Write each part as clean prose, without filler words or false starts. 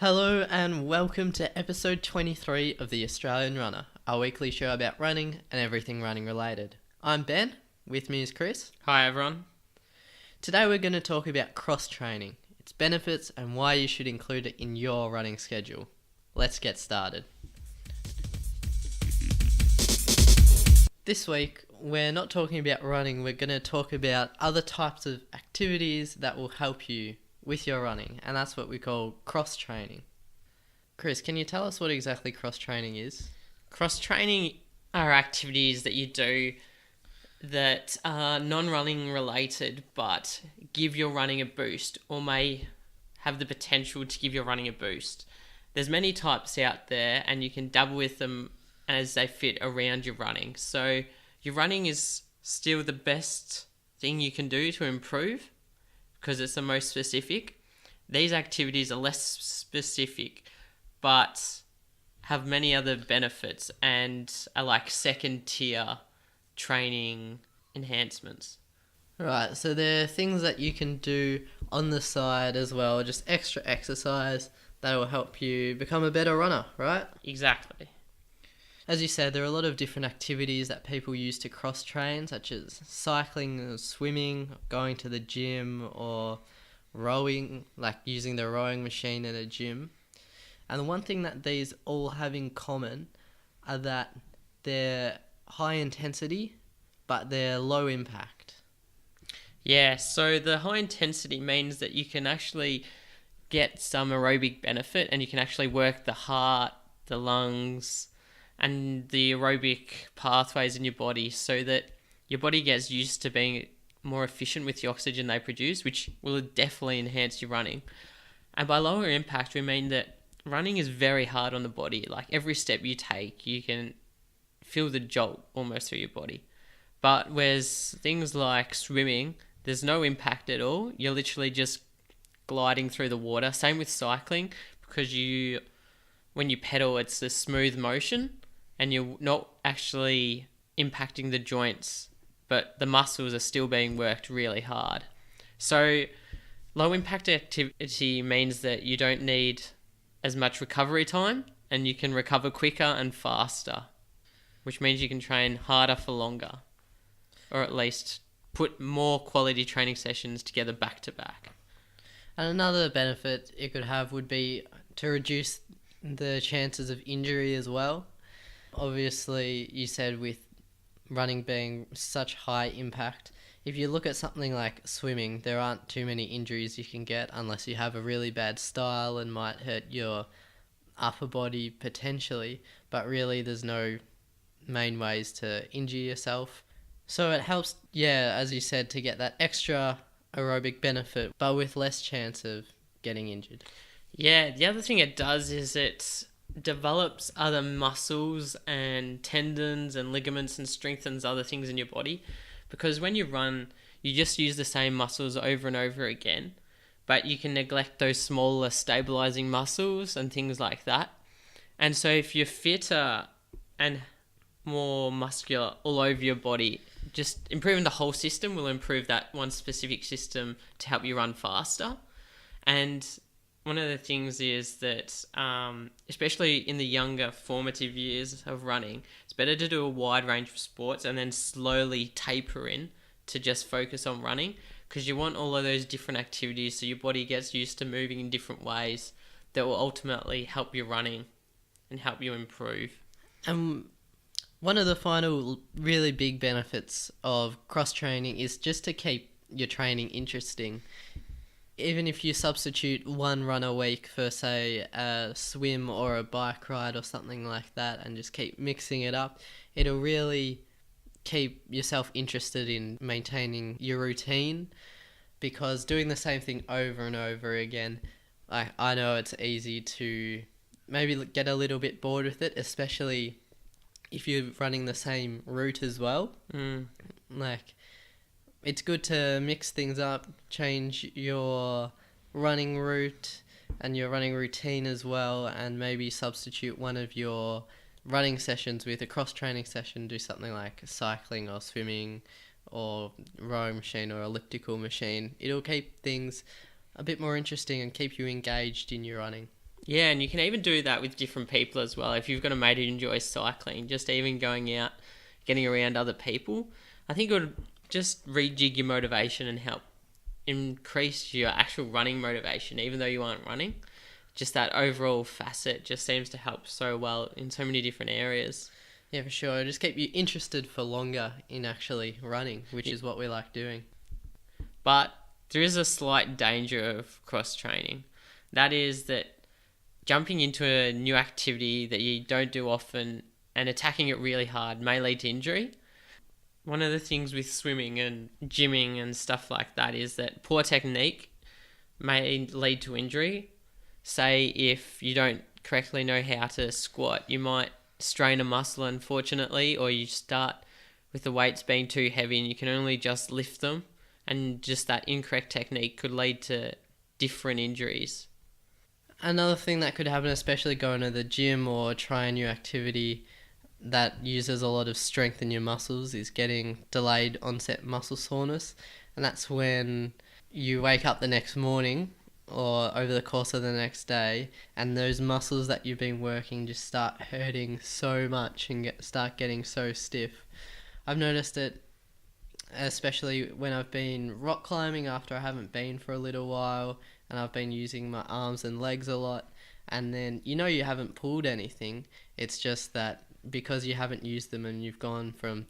Hello and welcome to episode 23 of The Australian Runner, our weekly show about running and everything running related. I'm Ben, with me is Chris. Hi everyone. Today we're going to talk about cross-training, its benefits and why you should include it in your running schedule. Let's get started. This week we're not talking about running, we're going to talk about other types of activities that will help you with your running, and that's what we call cross-training. Chris, can you tell us what exactly cross-training is? Cross-training are activities that you do that are non-running related but give your running a boost or may have the potential to give your running a boost. There's many types out there and you can dabble with them as they fit around your running. So your running is still the best thing you can do to improve because it's the most specific. These activities are less specific but have many other benefits and are like second tier training enhancements. Right, so there are things that you can do on the side as well, just extra exercise that will help you become a better runner, right? Exactly. As you said, there are a lot of different activities that people use to cross-train, such as cycling, or swimming, going to the gym, or rowing, like using the rowing machine in a gym. And the one thing that these all have in common are that they're high intensity, but they're low impact. Yeah, so the high intensity means that you can actually get some aerobic benefit and you can actually work the heart, the lungs, and the aerobic pathways in your body so that your body gets used to being more efficient with the oxygen they produce, which will definitely enhance your running. And by lower impact, we mean that running is very hard on the body. Like every step you take, you can feel the jolt almost through your body. But whereas things like swimming, there's no impact at all. You're literally just gliding through the water. Same with cycling, because when you pedal, it's a smooth motion and you're not actually impacting the joints, but the muscles are still being worked really hard. So low impact activity means that you don't need as much recovery time and you can recover quicker and faster, which means you can train harder for longer, or at least put more quality training sessions together back to back. And another benefit it could have would be to reduce the chances of injury as well. Obviously, you said with running being such high impact, if you look at something like swimming, there aren't too many injuries you can get unless you have a really bad style and might hurt your upper body potentially, but really there's no main ways to injure yourself. So it helps, as you said, to get that extra aerobic benefit, but with less chance of getting injured. Yeah, the other thing it does is it develops other muscles and tendons and ligaments and strengthens other things in your body. Because when you run, you just use the same muscles over and over again, but you can neglect those smaller stabilizing muscles and things like that. And so if you're fitter and more muscular all over your body, just improving the whole system will improve that one specific system to help you run faster. And one of the things is that, especially in the younger formative years of running, it's better to do a wide range of sports and then slowly taper in to just focus on running, because you want all of those different activities so your body gets used to moving in different ways that will ultimately help your running and help you improve. One of the final really big benefits of cross-training is just to keep your training interesting. Even if you substitute one run a week for, say, a swim or a bike ride or something like that and just keep mixing it up, it'll really keep yourself interested in maintaining your routine, because doing the same thing over and over again, I know it's easy to maybe get a little bit bored with it, especially if you're running the same route as well. It's good to mix things up, change your running route and your running routine as well, and maybe substitute one of your running sessions with a cross-training session, do something like cycling or swimming or rowing machine or elliptical machine. It'll keep things a bit more interesting and keep you engaged in your running. Yeah, and you can even do that with different people as well. If you've got a mate who enjoys cycling, just even going out, getting around other people, I think it would just rejig your motivation and help increase your actual running motivation, even though you aren't running. Just that overall facet just seems to help so well in so many different areas. Yeah, for sure. Just keep you interested for longer in actually running, which is what we like doing. But there is a slight danger of cross training. That is that jumping into a new activity that you don't do often and attacking it really hard may lead to injury. One of the things with swimming and gymming and stuff like that is that poor technique may lead to injury. Say if you don't correctly know how to squat, you might strain a muscle, unfortunately, or you start with the weights being too heavy and you can only just lift them, and just that incorrect technique could lead to different injuries. Another thing that could happen, especially going to the gym or try a new activity that uses a lot of strength in your muscles, is getting delayed onset muscle soreness. And that's when you wake up the next morning or over the course of the next day, and those muscles that you've been working just start hurting so much and start getting so stiff. I've noticed it especially when I've been rock climbing after I haven't been for a little while, and I've been using my arms and legs a lot, and then you haven't pulled anything. It's just that because you haven't used them and you've gone from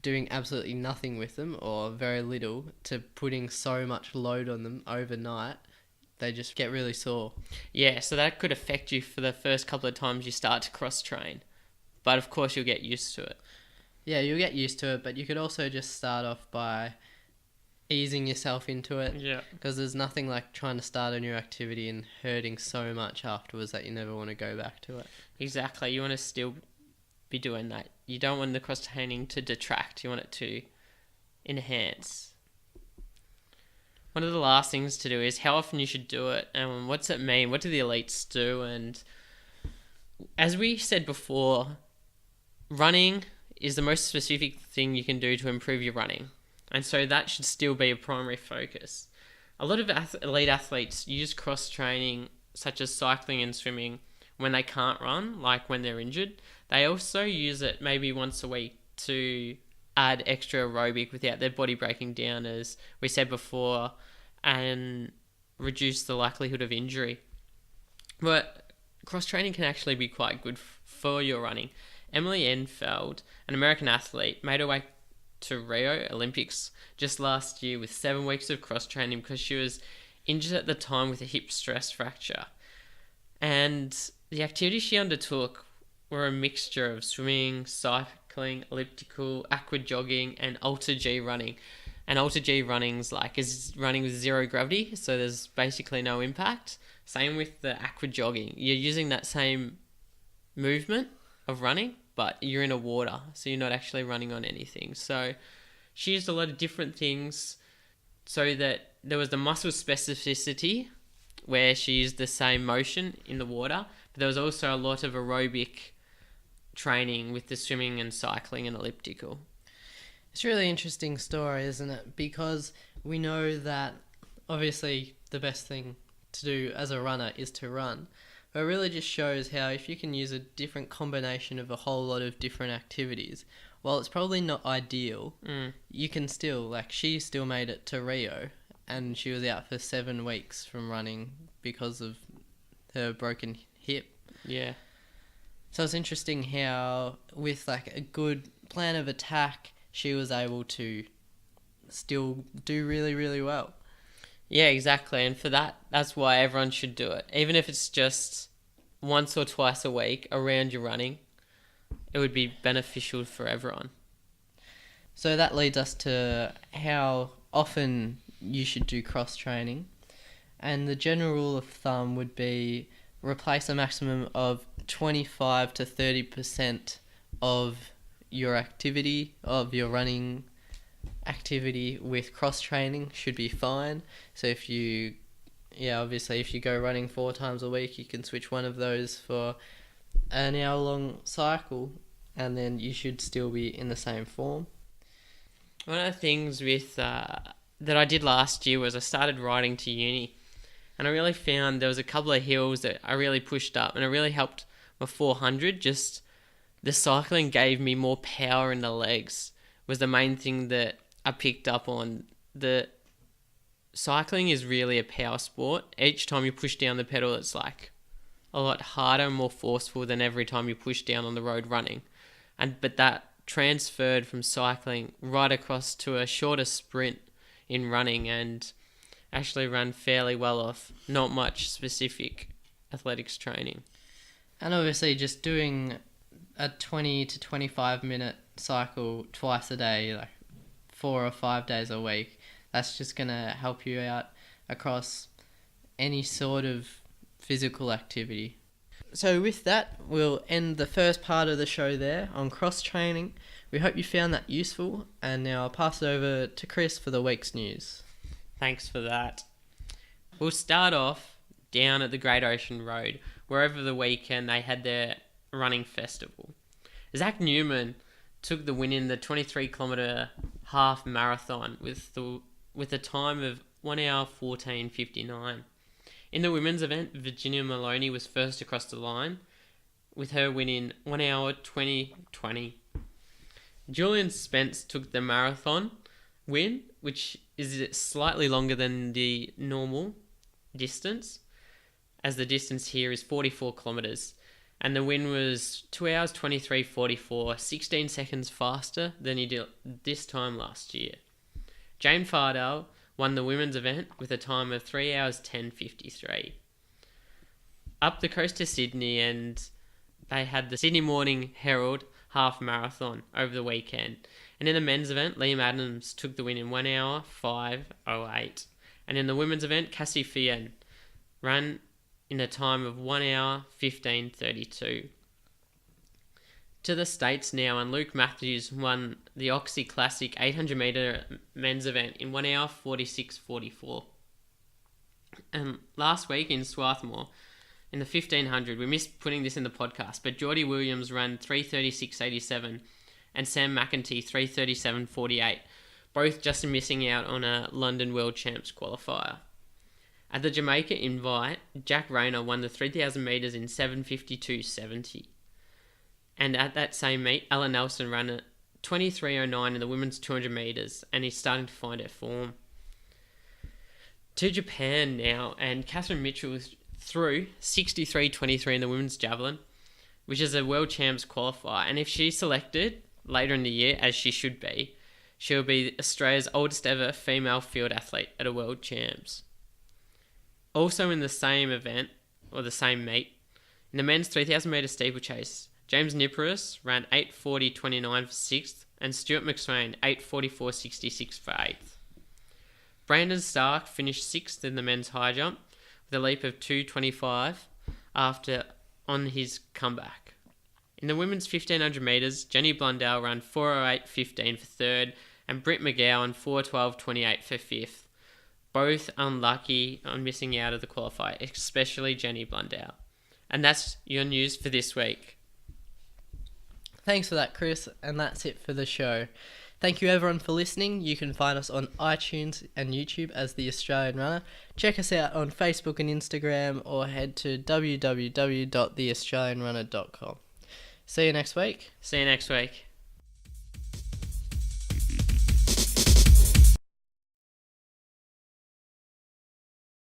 doing absolutely nothing with them or very little to putting so much load on them overnight, they just get really sore. Yeah, so that could affect you for the first couple of times you start to cross train. But of course, you'll get used to it. Yeah, you'll get used to it, but you could also just start off by easing yourself into it. Yeah. Because there's nothing like trying to start a new activity and hurting so much afterwards that you never want to go back to it. Exactly. You want to still be doing that. You don't want the cross training to detract. You want it to enhance. One of the last things to do is how often you should do it, and what's it mean? What do the elites do? And as we said before, running is the most specific thing you can do to improve your running. And so that should still be a primary focus. A lot of elite athletes use cross-training, such as cycling and swimming, when they can't run, like when they're injured. They also use it maybe once a week to add extra aerobic without their body breaking down, as we said before, and reduce the likelihood of injury. But cross-training can actually be quite good for your running. Emily Enfeld, an American athlete, made her way to Rio Olympics just last year with 7 weeks of cross-training because she was injured at the time with a hip stress fracture. And the activities she undertook were a mixture of swimming, cycling, elliptical, aqua jogging, and Ultra G running. And Ultra G is running with zero gravity, so there's basically no impact. Same with the aqua jogging. You're using that same movement of running, but you're in a water, so you're not actually running on anything. So she used a lot of different things so that there was the muscle specificity where she used the same motion in the water, but there was also a lot of aerobic training with the swimming and cycling and elliptical. It's a really interesting story, isn't it? Because we know that obviously the best thing to do as a runner is to run. But it really just shows how if you can use a different combination of a whole lot of different activities, while it's probably not ideal, you can still, she still made it to Rio, and she was out for 7 weeks from running because of her broken hip. Yeah. So it's interesting how with a good plan of attack, she was able to still do really, really well. Yeah, exactly. And for that's why everyone should do it. Even if it's just once or twice a week around your running, it would be beneficial for everyone. So that leads us to how often you should do cross-training. And the general rule of thumb would be replace a maximum of 25 to 30% of your activity, of your running activity with cross-training should be fine. So if you go running 4 times a week, you can switch one of those for an hour-long cycle, and then you should still be in the same form. One of the things with that I did last year was I started riding to uni, And I really found there was a couple of hills that I really pushed up, and it really helped my 400. Just the cycling gave me more power in the legs was the main thing that I picked up on. The cycling is really a power sport. Each time you push down the pedal, it's like a lot harder and more forceful than every time you push down on the road running. But that transferred from cycling right across to a shorter sprint in running, and actually ran fairly well off not much specific athletics training. And obviously just doing a 20 to 25 minute cycle twice a day, like 4 or 5 days a week, that's just going to help you out across any sort of physical activity. So with that, we'll end the first part of the show there on cross training. We hope you found that useful, and now I'll pass it over to Chris for the week's news. Thanks for that. We'll start off down at the Great Ocean Road, where over the weekend they had their running festival. Zach Newman took the win in the 23-kilometre half marathon with a time of 1 hour 14:59. In the women's event, Virginia Maloney was first across the line, with her winning 1 hour 20:20. Julian Spence took the marathon win, which is slightly longer than the normal distance, as the distance here is 44 kilometres, and the win was 2 hours 23:44, 16 seconds faster than he did this time last year. Jane Fardell won the women's event with a time of 3 hours 10:53. Up the coast to Sydney, and they had the Sydney Morning Herald half marathon over the weekend. And in the men's event, Liam Adams took the win in 1 hour 5:08. And in the women's event, Cassie Fian ran in a time of 1 hour 15:32. To the States now, and Luke Matthews won the Oxy Classic 800 metre men's event in 1 hour 46:44. And last week in Swarthmore, in the 1500, we missed putting this in the podcast, but Geordie Williams ran 3:36:87 and Sam McEntee 3:37:48, both just missing out on a London World Champs qualifier. At the Jamaica Invite, Jack Rayner won the 3,000 metres in 7:52:70. And at that same meet, Ella Nelson ran at 23:09 in the women's 200 metres, and he's starting to find her form. To Japan now, and Catherine Mitchell is through 63:23 in the women's javelin, which is a World Champs qualifier, and if she's selected later in the year, as she should be, she'll be Australia's oldest ever female field athlete at a World Champs. Also in the same event, or the same meet, in the men's 3,000 metre steeplechase, James Niparis ran 8:40:29 for 6th, and Stuart McSwain 8:44:66 for 8th. Brandon Stark finished 6th in the men's high jump with a leap of 2:25 on his comeback. In the women's 1,500 metres, Jenny Blundell ran 4:08:15 for 3rd, and Britt McGowan 4:12:28 for 5th. Both unlucky on missing out of the qualifier, especially Jenny Blundell. And that's your news for this week. Thanks for that, Chris, and that's it for the show. Thank you everyone for listening. You can find us on iTunes and YouTube as The Australian Runner. Check us out on Facebook and Instagram, or head to www.theaustralianrunner.com. See you next week. See you next week.